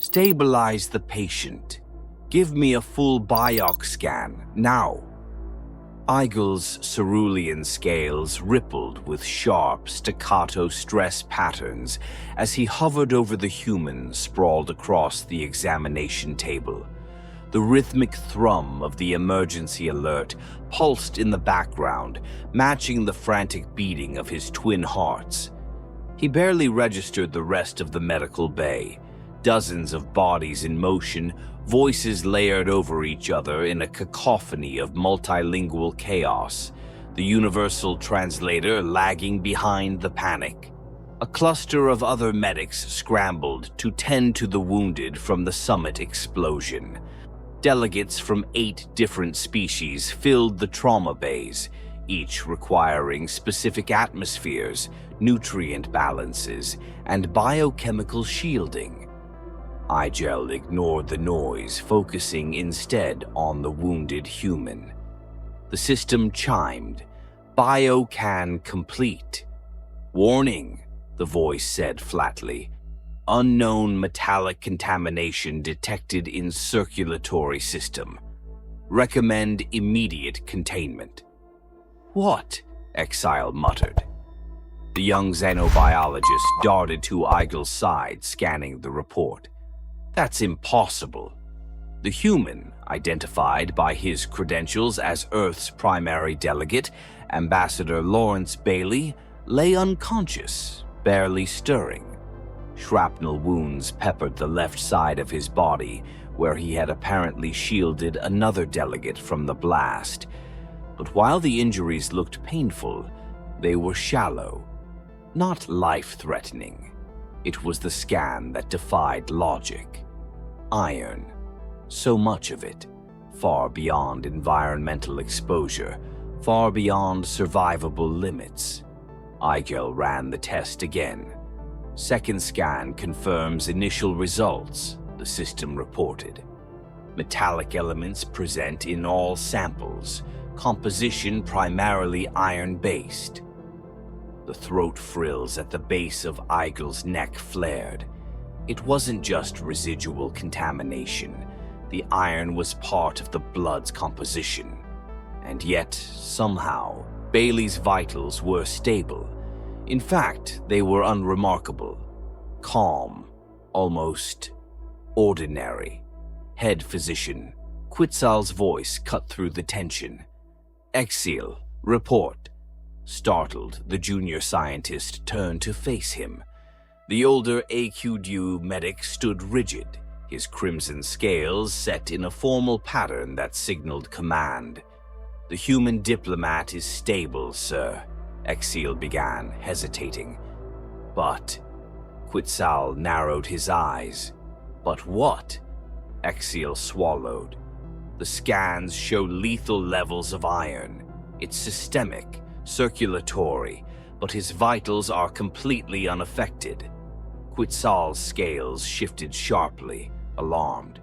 Stabilize the patient. Give me a full bioc scan, now. Eigel's cerulean scales rippled with sharp, staccato stress patterns as he hovered over the human sprawled across the examination table. The rhythmic thrum of the emergency alert pulsed in the background, matching the frantic beating of his twin hearts. He barely registered the rest of the medical bay. Dozens of bodies in motion, voices layered over each other in a cacophony of multilingual chaos, the universal translator lagging behind the panic. A cluster of other medics scrambled to tend to the wounded from the summit explosion. Delegates from 8 different species filled the trauma bays, each requiring specific atmospheres, nutrient balances, and biochemical shielding. Eigel ignored the noise, focusing instead on the wounded human. The system chimed. Biocan complete. Warning, the voice said flatly. Unknown metallic contamination detected in circulatory system. Recommend immediate containment. What? Exile muttered. The young xenobiologist darted to Eigel's side, scanning the report. That's impossible. The human, identified by his credentials as Earth's primary delegate, Ambassador Lawrence Bailey, lay unconscious, barely stirring. Shrapnel wounds peppered the left side of his body, where he had apparently shielded another delegate from the blast. But while the injuries looked painful, they were shallow, not life-threatening. It was the scan that defied logic. Iron, so much of it, far beyond environmental exposure, far beyond survivable limits. Eigel ran the test again. Second scan confirms initial results, the system reported. Metallic elements present in all samples, composition primarily iron-based. The throat frills at the base of Eigel's neck flared. It wasn't just residual contamination. The iron was part of the blood's composition. And yet, somehow, Bailey's vitals were stable. In fact, they were unremarkable. Calm, almost ordinary. Head physician, Quetzal's voice cut through the tension. Exil, report. Startled, the junior scientist turned to face him. The older AQDU medic stood rigid, his crimson scales set in a formal pattern that signaled command. The human diplomat is stable, sir, Exil began, hesitating. But Quetzal narrowed his eyes. But what? Exil swallowed. The scans show lethal levels of iron. It's systemic, circulatory, but his vitals are completely unaffected. Quetzal's scales shifted sharply, alarmed.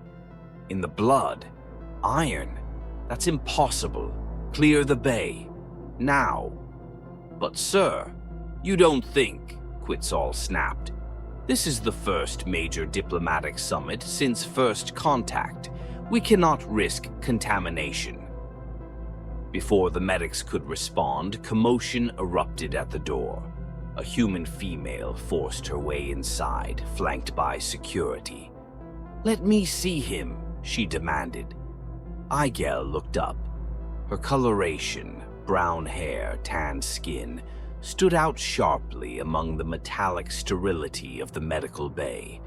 In the blood? Iron? That's impossible. Clear the bay. Now. But sir, you don't think, Quetzal snapped. This is the first major diplomatic summit since first contact. We cannot risk contamination. Before the medics could respond, commotion erupted at the door. A human female forced her way inside, flanked by security. Let me see him, she demanded. Eigel looked up. Her coloration, brown hair, tanned skin, stood out sharply among the metallic sterility of the medical bay.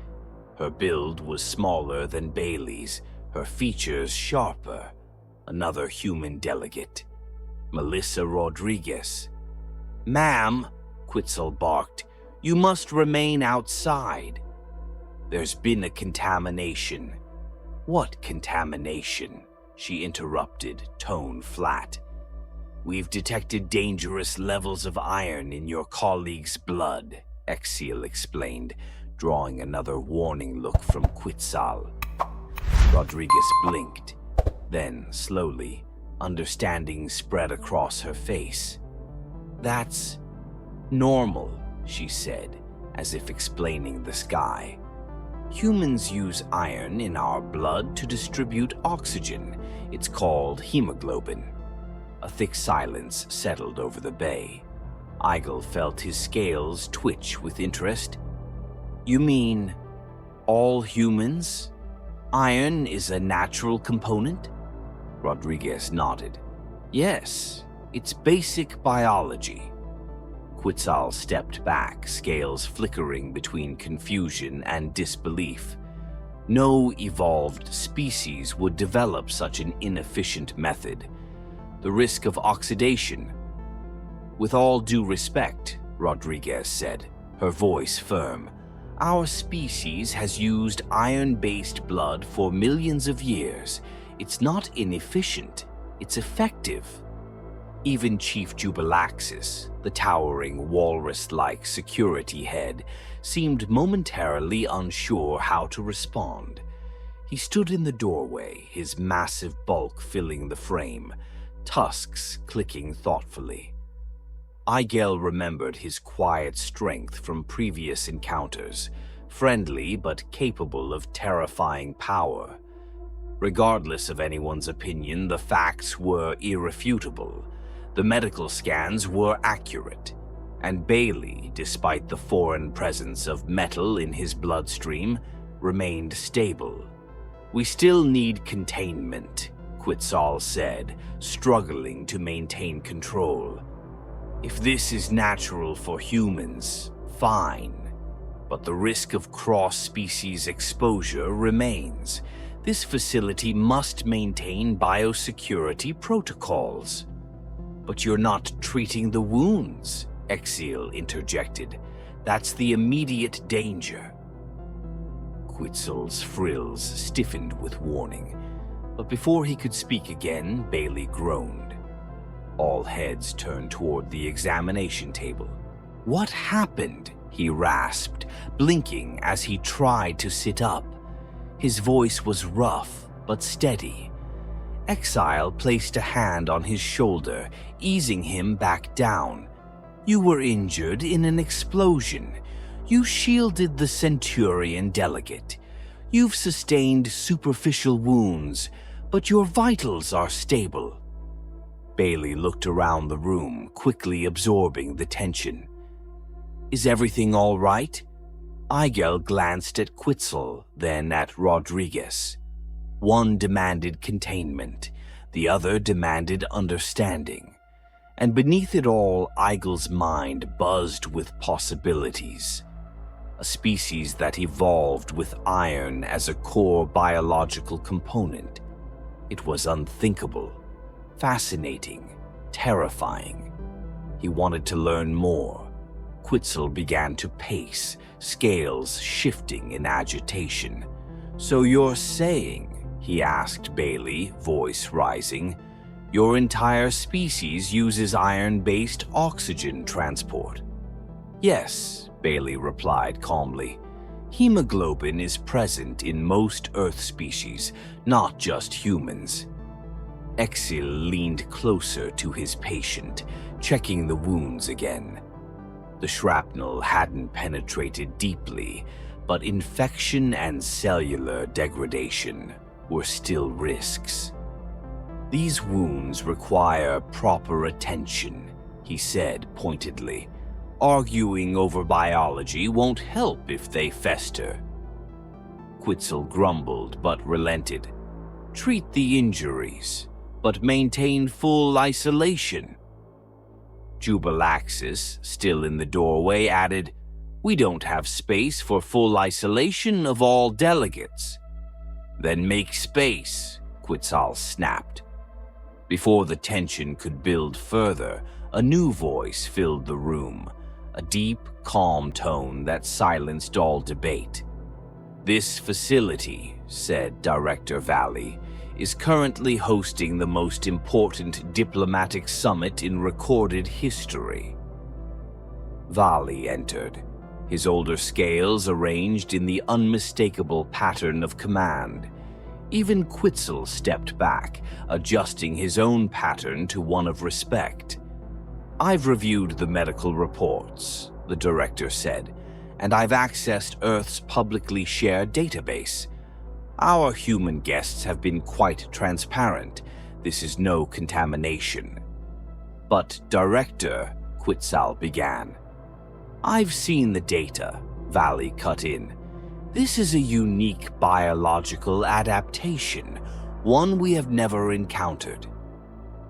Her build was smaller than Bailey's, her features sharper. Another human delegate. Melissa Rodriguez. Ma'am, Quetzal barked, you must remain outside. There's been a contamination. What contamination? She interrupted, tone flat. We've detected dangerous levels of iron in your colleague's blood, Exil explained, drawing another warning look from Quetzal. Rodriguez blinked. Then, slowly, understanding spread across her face. That's normal, she said, as if explaining the sky. Humans use iron in our blood to distribute oxygen. It's called hemoglobin. A thick silence settled over the bay. Eigel felt his scales twitch with interest. You mean all humans? Iron is a natural component? Rodriguez nodded. Yes, it's basic biology. Quetzal stepped back, scales flickering between confusion and disbelief. No evolved species would develop such an inefficient method. The risk of oxidation. With all due respect, Rodriguez said, her voice firm, our species has used iron-based blood for millions of years. It's not inefficient, it's effective. Even Chief Jubilaxis, the towering walrus-like security head, seemed momentarily unsure how to respond. He stood in the doorway, his massive bulk filling the frame, tusks clicking thoughtfully. Eigel remembered his quiet strength from previous encounters, friendly but capable of terrifying power. Regardless of anyone's opinion, the facts were irrefutable. The medical scans were accurate, and Bailey, despite the foreign presence of metal in his bloodstream, remained stable. We still need containment, Quetzal said, struggling to maintain control. If this is natural for humans, fine, but the risk of cross-species exposure remains. This facility must maintain biosecurity protocols. But you're not treating the wounds, Exil interjected. That's the immediate danger. Quetzal's frills stiffened with warning, but before he could speak again, Bailey groaned. All heads turned toward the examination table. What happened? He rasped, blinking as he tried to sit up. His voice was rough but steady. Exile placed a hand on his shoulder, easing him back down. You were injured in an explosion. You shielded the Centurion delegate. You've sustained superficial wounds, but your vitals are stable. Bailey looked around the room, quickly absorbing the tension. Is everything all right? Eigel glanced at Quetzal, then at Rodriguez. One demanded containment, the other demanded understanding. And beneath it all, Eigel's mind buzzed with possibilities. A species that evolved with iron as a core biological component. It was unthinkable, fascinating, terrifying. He wanted to learn more. Quetzal began to pace, scales shifting in agitation. So you're saying, he asked Bailey, voice rising, your entire species uses iron-based oxygen transport? Yes, Bailey replied calmly. Hemoglobin is present in most Earth species, not just humans. Exil leaned closer to his patient, checking the wounds again. The shrapnel hadn't penetrated deeply, but infection and cellular degradation were still risks. These wounds require proper attention, he said pointedly. Arguing over biology won't help if they fester. Quetzal grumbled but relented. Treat the injuries, but maintain full isolation. Jubilaxis, still in the doorway, added, We don't have space for full isolation of all delegates. Then make space, Quetzal snapped. Before the tension could build further, a new voice filled the room, a deep, calm tone that silenced all debate. This facility, said Director Valley, is currently hosting the most important diplomatic summit in recorded history. Valley entered, his older scales arranged in the unmistakable pattern of command. Even Quetzal stepped back, adjusting his own pattern to one of respect. I've reviewed the medical reports, the director said, and I've accessed Earth's publicly shared database. Our human guests have been quite transparent. This is no contamination. But Director, Quetzal began. I've seen the data, Valley cut in. This is a unique biological adaptation, one we have never encountered.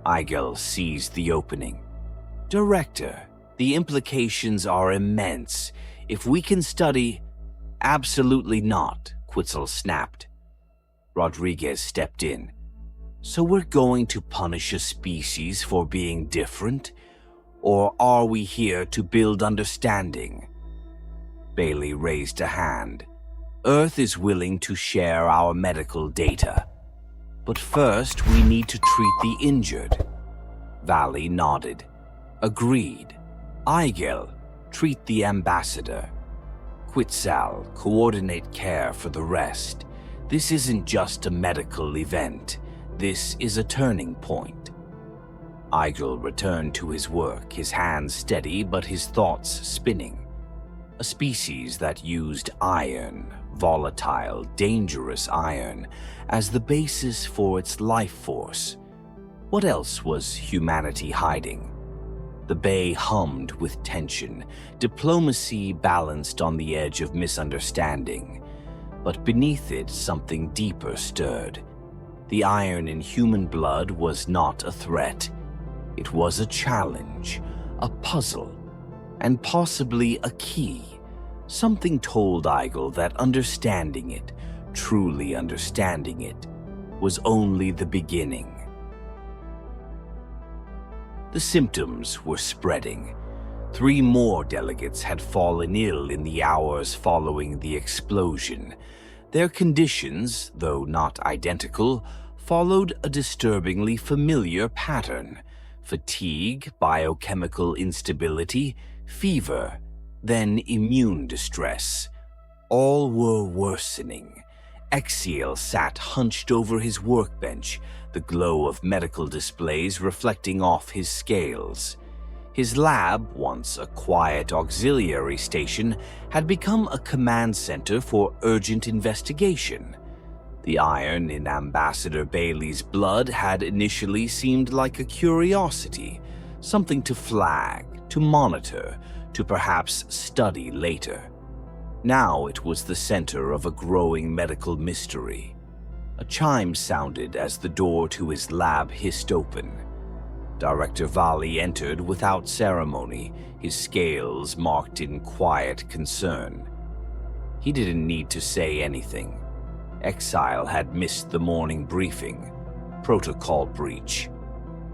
Eigel seized the opening. Director, the implications are immense. If we can study— Absolutely not, Quetzal snapped. Rodriguez stepped in. So we're going to punish a species for being different? Or are we here to build understanding? Bailey raised a hand. Earth is willing to share our medical data. But first, we need to treat the injured. Valley nodded. Agreed. Eigel, treat the ambassador. Quetzal, coordinate care for the rest. This isn't just a medical event. This is a turning point. Eigel returned to his work, his hands steady but his thoughts spinning. A species that used iron, volatile, dangerous iron, as the basis for its life force. What else was humanity hiding? The bay hummed with tension, diplomacy balanced on the edge of misunderstanding. But beneath it, something deeper stirred. The iron in human blood was not a threat. It was a challenge, a puzzle, and possibly a key. Something told Eigel that understanding it, truly understanding it, was only the beginning. The symptoms were spreading. 3 more delegates had fallen ill in the hours following the explosion. Their conditions, though not identical, followed a disturbingly familiar pattern: fatigue, biochemical instability, fever, then immune distress. All were worsening. Exiel sat hunched over his workbench, the glow of medical displays reflecting off his scales. His lab, once a quiet auxiliary station, had become a command center for urgent investigation. The iron in Ambassador Bailey's blood had initially seemed like a curiosity, something to flag, to monitor, to perhaps study later. Now it was the center of a growing medical mystery. A chime sounded as the door to his lab hissed open. Director Valley entered without ceremony, his scales marked in quiet concern. He didn't need to say anything. Exile had missed the morning briefing. Protocol breach.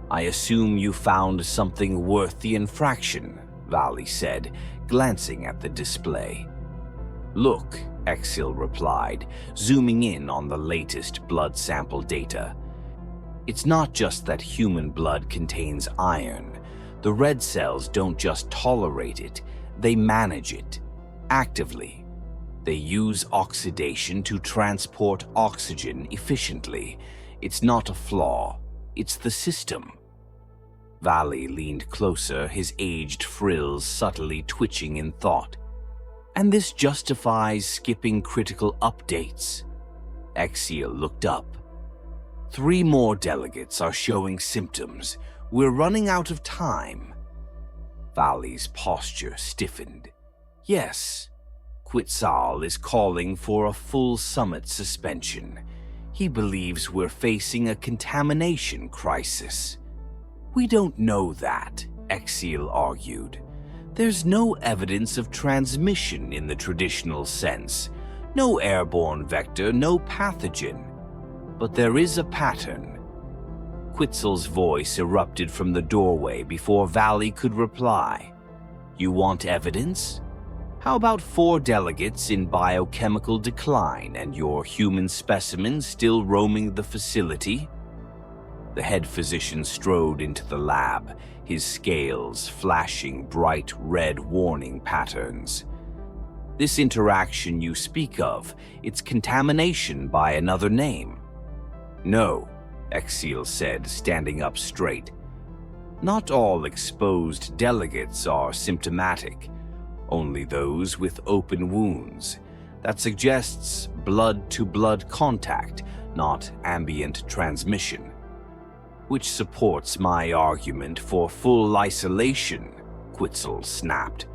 I assume you found something worth the infraction, Valley said, glancing at the display. Look, Exil replied, zooming in on the latest blood sample data. It's not just that human blood contains iron. The red cells don't just tolerate it, they manage it, actively. They use oxidation to transport oxygen efficiently. It's not a flaw, it's the system. Valley leaned closer, his aged frills subtly twitching in thought. And this justifies skipping critical updates. Exil looked up. 3 more delegates are showing symptoms. We're running out of time. Valley's posture stiffened. Yes, Quetzal is calling for a full summit suspension. He believes we're facing a contamination crisis. We don't know that, Exil argued. There's no evidence of transmission in the traditional sense. No airborne vector, no pathogen. But there is a pattern. Quetzal's voice erupted from the doorway before Valley could reply. You want evidence? How about 4 delegates in biochemical decline and your human specimen still roaming the facility? The head physician strode into the lab, his scales flashing bright red warning patterns. This interaction you speak of, it's contamination by another name. No, Exil said, standing up straight. Not all exposed delegates are symptomatic. only those with open wounds. That suggests blood-to-blood contact, not ambient transmission. Which supports my argument for full isolation, Quetzal snapped.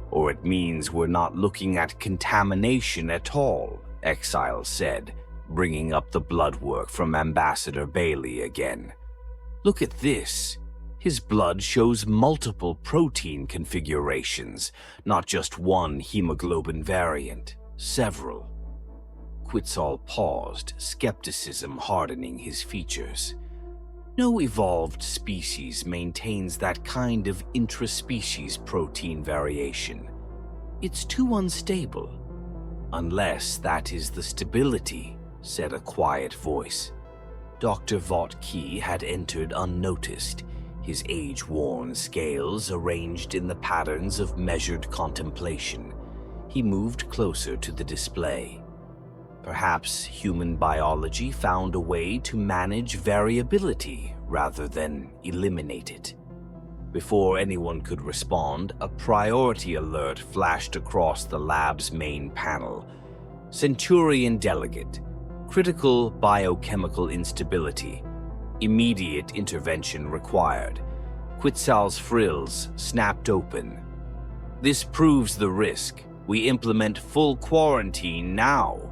Or it means we're not looking at contamination at all, Exile said, bringing up the blood work from Ambassador Bailey again. Look at this. His blood shows multiple protein configurations, not just one hemoglobin variant, several. Quetzal paused, skepticism hardening his features. No evolved species maintains that kind of intraspecies protein variation. It's too unstable. Unless that is the stability, said a quiet voice. Dr. Votke had entered unnoticed, his age-worn scales arranged in the patterns of measured contemplation. He moved closer to the display. Perhaps human biology found a way to manage variability rather than eliminate it. Before anyone could respond, a priority alert flashed across the lab's main panel. Centurion Delegate. Critical biochemical instability. Immediate intervention required. Quetzal's frills snapped open. This proves the risk. We implement full quarantine now.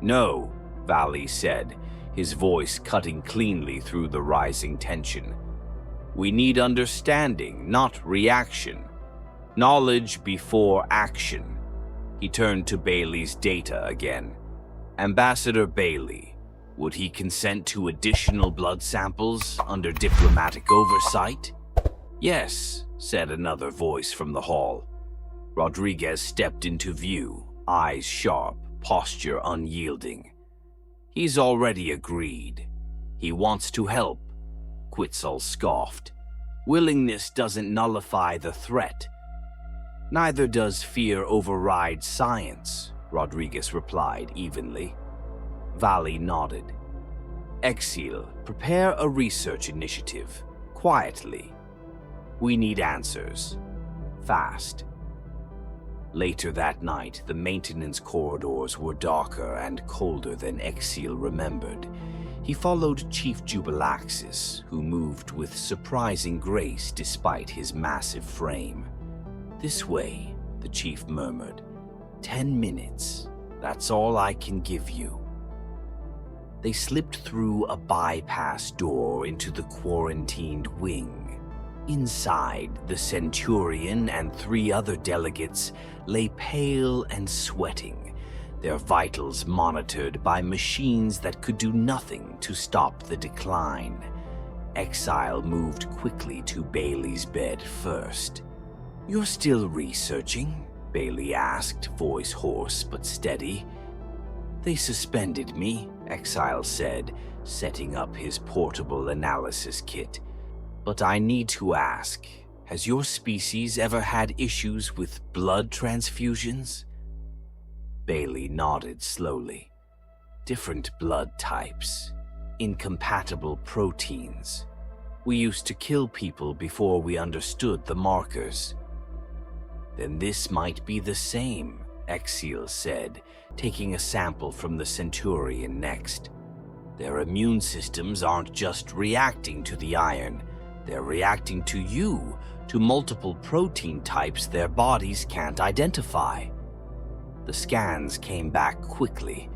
No, Valley said, his voice cutting cleanly through the rising tension. We need understanding, not reaction. Knowledge before action. He turned to Bailey's data again. Ambassador Bailey, would he consent to additional blood samples under diplomatic oversight? Yes, said another voice from the hall. Rodriguez stepped into view, eyes sharp, posture unyielding. He's already agreed. He wants to help, Quetzal scoffed. Willingness doesn't nullify the threat. Neither does fear override science, Rodriguez replied evenly. Valley nodded. Exil, prepare a research initiative, quietly. We need answers. Fast. Later that night, the maintenance corridors were darker and colder than Exil remembered. He followed Chief Jubilaxis, who moved with surprising grace despite his massive frame. This way, the chief murmured. 10 minutes. That's all I can give you. They slipped through a bypass door into the quarantined wing. Inside, the Centurion and 3 other delegates lay pale and sweating, their vitals monitored by machines that could do nothing to stop the decline. Exile moved quickly to Bailey's bed first. You're still researching? Bailey asked, voice hoarse but steady. They suspended me, Exile said, setting up his portable analysis kit. But I need to ask, has your species ever had issues with blood transfusions? Bailey nodded slowly. Different blood types, incompatible proteins. We used to kill people before we understood the markers. Then this might be the same, Exil said, taking a sample from the Centurion next. Their immune systems aren't just reacting to the iron, they're reacting to you, to multiple protein types their bodies can't identify. The scans came back quickly.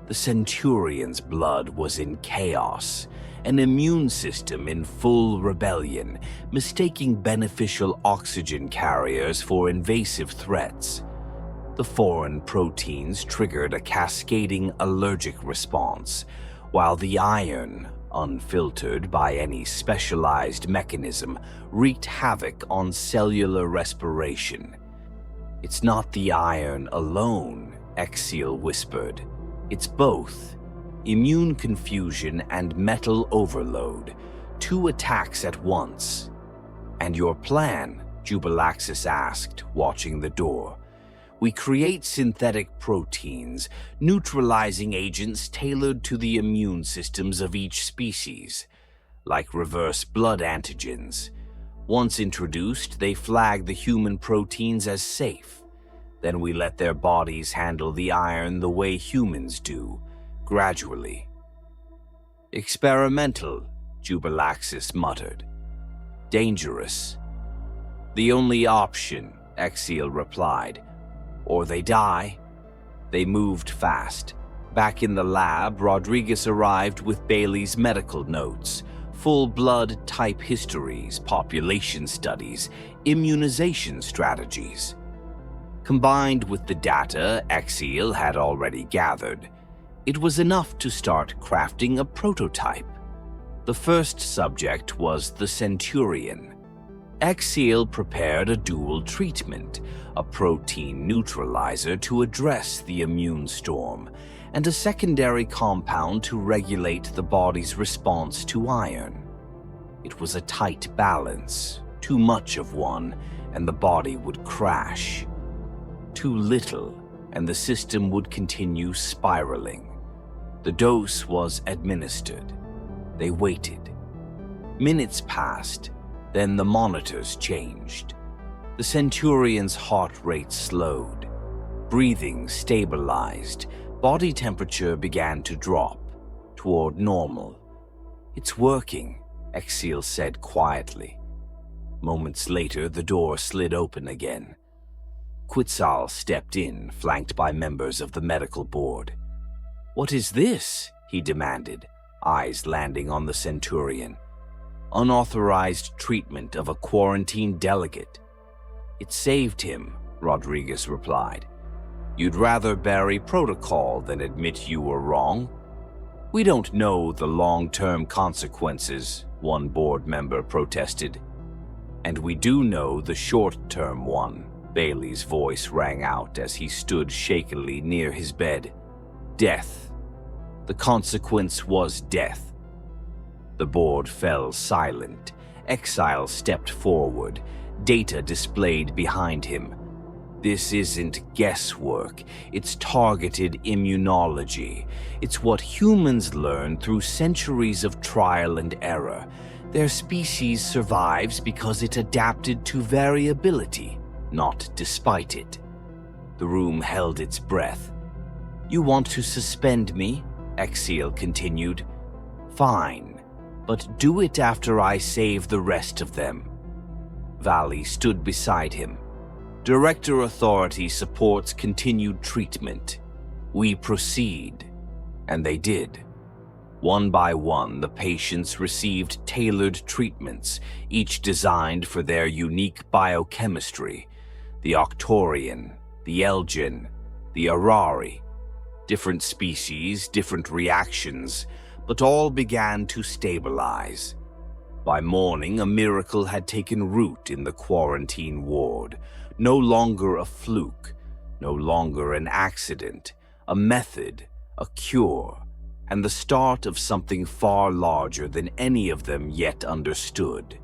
The Centurion's blood was in chaos, an immune system in full rebellion, mistaking beneficial oxygen carriers for invasive threats. The foreign proteins triggered a cascading allergic response, while the iron, unfiltered by any specialized mechanism, wreaked havoc on cellular respiration. It's not the iron alone, Exil whispered. It's both. Immune confusion and metal overload. 2 attacks at once. And your plan? Jubilaxis asked, watching the door. We create synthetic proteins, neutralizing agents tailored to the immune systems of each species, like reverse blood antigens. Once introduced, they flagged the human proteins as safe. Then we let their bodies handle the iron the way humans do, gradually. Experimental, Jubilaxis muttered. Dangerous. The only option, Exiel replied. Or they die. They moved fast. Back in the lab, Rodriguez arrived with Bailey's medical notes, full blood type histories, population studies, immunization strategies. Combined with the data Exiel had already gathered, it was enough to start crafting a prototype. The first subject was the Centurion. Exiel prepared a dual treatment, a protein neutralizer to address the immune storm, and a secondary compound to regulate the body's response to iron. It was a tight balance. Too much of one, and the body would crash. Too little, and the system would continue spiraling. The dose was administered. They waited. Minutes passed, then the monitors changed. The Centurion's heart rate slowed. Breathing stabilized. Body temperature began to drop toward normal. It's working, Exiel said quietly. Moments later, the door slid open again. Quetzal stepped in, flanked by members of the medical board. "What is this?" he demanded, eyes landing on the Centurion. "Unauthorized treatment of a quarantine delegate." "It saved him," Rodriguez replied. "You'd rather bury protocol than admit you were wrong?" "We don't know the long-term consequences," one board member protested. "And we do know the short-term one," Bailey's voice rang out as he stood shakily near his bed. "Death. The consequence was death." The board fell silent. Exile stepped forward, data displayed behind him. "This isn't guesswork, it's targeted immunology. It's what humans learn through centuries of trial and error. Their species survives because it adapted to variability, not despite it." The room held its breath. "You want to suspend me?" Exiel continued. "Fine, but do it after I save the rest of them." Valley stood beside him. "Director authority supports continued treatment. We proceed." And they did. One by one, the patients received tailored treatments, each designed for their unique biochemistry. The Octorian, the Elgin, the Arari. Different species, different reactions, but all began to stabilize. By morning, a miracle had taken root in the quarantine ward. No longer a fluke, no longer an accident, a method, a cure, and the start of something far larger than any of them yet understood.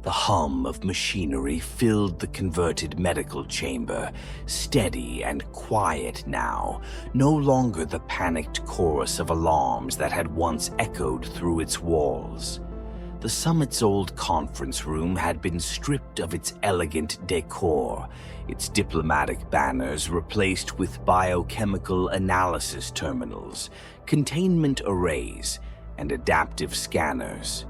The hum of machinery filled the converted medical chamber, steady and quiet now, no longer the panicked chorus of alarms that had once echoed through its walls. The summit's old conference room had been stripped of its elegant decor, its diplomatic banners replaced with biochemical analysis terminals, containment arrays, and adaptive scanners.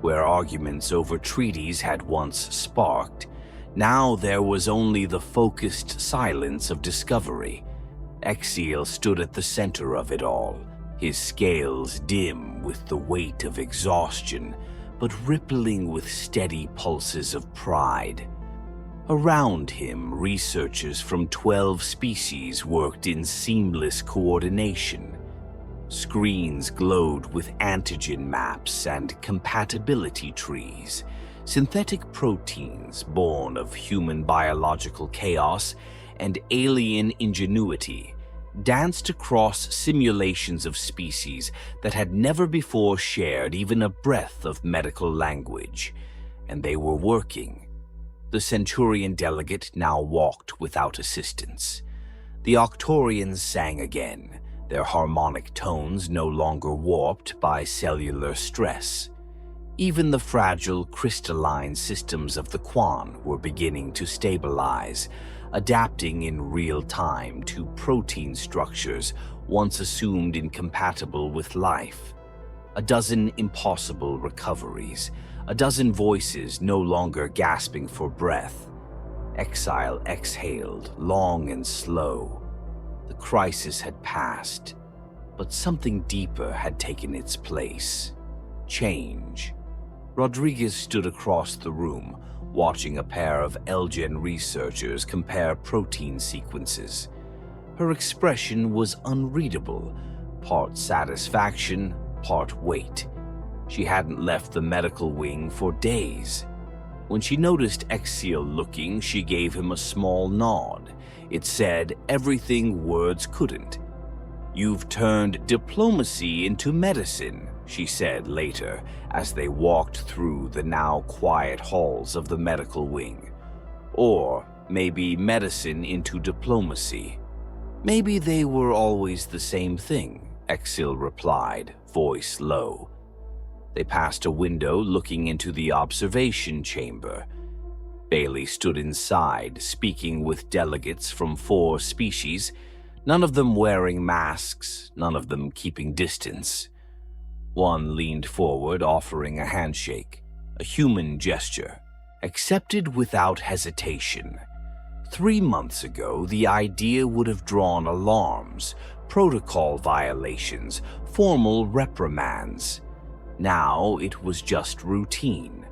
Where arguments over treaties had once sparked, now there was only the focused silence of discovery. Exiel stood at the center of it all, his scales dim with the weight of exhaustion, but rippling with steady pulses of pride. Around him, researchers from 12 species worked in seamless coordination. Screens glowed with antigen maps and compatibility trees, synthetic proteins born of human biological chaos and alien ingenuity danced across simulations of species that had never before shared even a breath of medical language, and they were working. The Centurion delegate now walked without assistance. The Octorians sang again, their harmonic tones no longer warped by cellular stress. Even the fragile crystalline systems of the Quan were beginning to stabilize, adapting in real time to protein structures once assumed incompatible with life. A dozen impossible recoveries, a dozen voices no longer gasping for breath. Exile exhaled, long and slow. The crisis had passed, but something deeper had taken its place. Change. Rodriguez stood across the room, watching a pair of Elgen researchers compare protein sequences. Her expression was unreadable, part satisfaction, part weight. She hadn't left the medical wing for days. When she noticed Exil looking, she gave him a small nod. It said everything words couldn't. "You've turned diplomacy into medicine," she said later as they walked through the now quiet halls of the medical wing. "Or maybe medicine into diplomacy. Maybe they were always the same thing," Exil replied, voice low. They passed a window looking into the observation chamber. Bailey stood inside, speaking with delegates from 4 species, none of them wearing masks, none of them keeping distance. One leaned forward, offering a handshake, a human gesture, accepted without hesitation. 3 months ago, the idea would have drawn alarms, protocol violations, formal reprimands. Now it was just routine.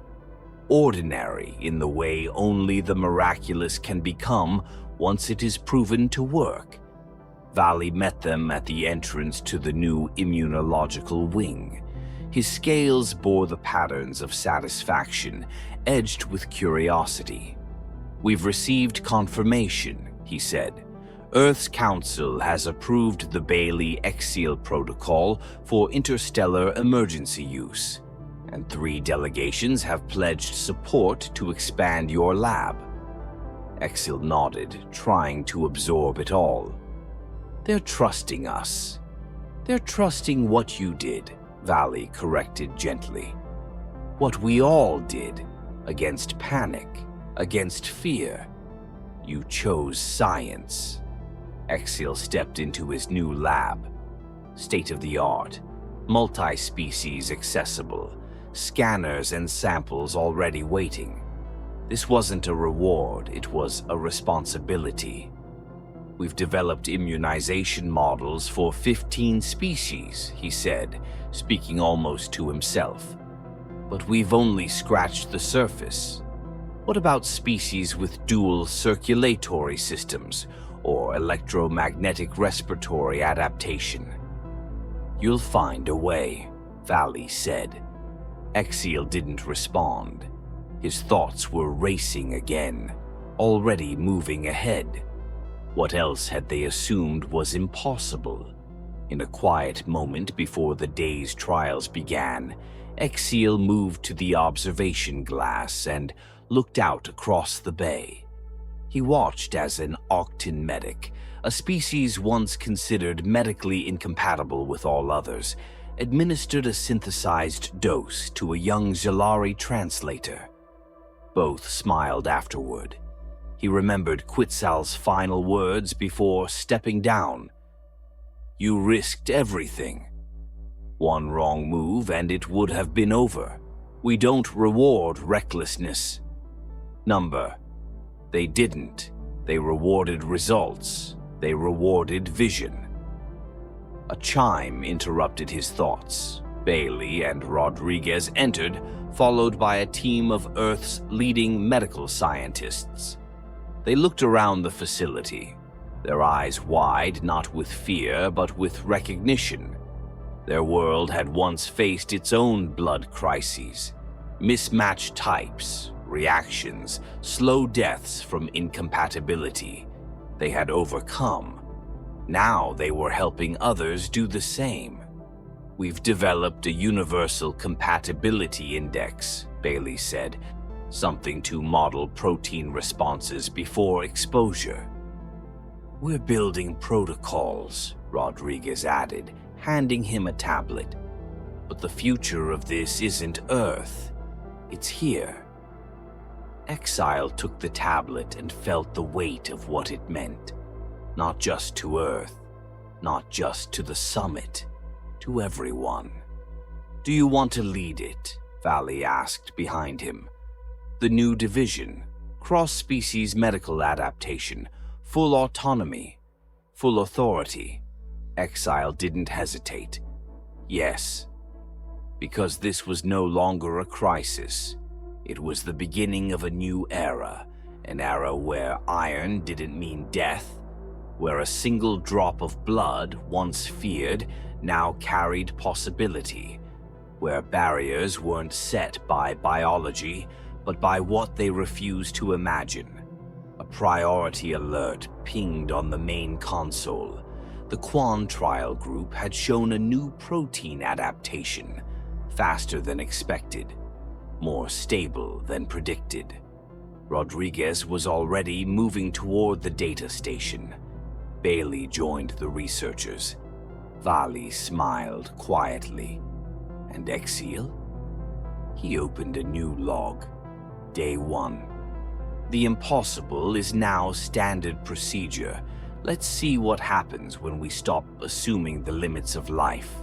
Ordinary in the way only the miraculous can become once it is proven to work. Valley met them at the entrance to the new immunological wing. His scales bore the patterns of satisfaction, edged with curiosity. "We've received confirmation," he said. "Earth's Council has approved the Bailey Exil Protocol for interstellar emergency use, and 3 delegations have pledged support to expand your lab." Exil nodded, trying to absorb it all. "They're trusting us. They're trusting what you did," Valley corrected gently. "What we all did, against panic, against fear. You chose science." Exil stepped into his new lab. State-of-the-art, multi-species accessible, scanners and samples already waiting. This wasn't a reward, it was a responsibility. "We've developed immunization models for 15 species," he said, speaking almost to himself. "But we've only scratched the surface. What about species with dual circulatory systems or electromagnetic respiratory adaptation?" "You'll find a way," Valley said. Exil didn't respond. His thoughts were racing again, already moving ahead. What else had they assumed was impossible? In a quiet moment before the day's trials began, Exil moved to the observation glass and looked out across the bay. He watched as an Octan medic, a species once considered medically incompatible with all others, administered a synthesized dose to a young Zalari translator. Both smiled afterward. He remembered Quetzal's final words before stepping down. "You risked everything. One wrong move and it would have been over. We don't reward recklessness." Number. They didn't. They rewarded results. They rewarded vision. A chime interrupted his thoughts. Bailey and Rodriguez entered, followed by a team of Earth's leading medical scientists. They looked around the facility, their eyes wide not with fear but with recognition. Their world had once faced its own blood crises, mismatched types, reactions, slow deaths from incompatibility. They had overcome. Now they were helping others do the same. "We've developed a universal compatibility index," Bailey said, "something to model protein responses before exposure." "We're building protocols," Rodriguez added, handing him a tablet. But the future of this isn't Earth. It's here. Exile took the tablet and felt the weight of what it meant. Not just to Earth, not just to the summit, to everyone. "Do you want to lead it?" Valley asked behind him. "The new division, cross-species medical adaptation, full autonomy, full authority." Exile didn't hesitate. Yes, because this was no longer a crisis. It was the beginning of a new era, an era where iron didn't mean death, where a single drop of blood, once feared, now carried possibility, where barriers weren't set by biology, but by what they refused to imagine. A priority alert pinged on the main console. The Quan trial group had shown a new protein adaptation, faster than expected, more stable than predicted. Rodriguez was already moving toward the data station. Bailey joined the researchers. Valley smiled quietly. And Exile? He opened a new log. Day 1. The impossible is now standard procedure. Let's see what happens when we stop assuming the limits of life.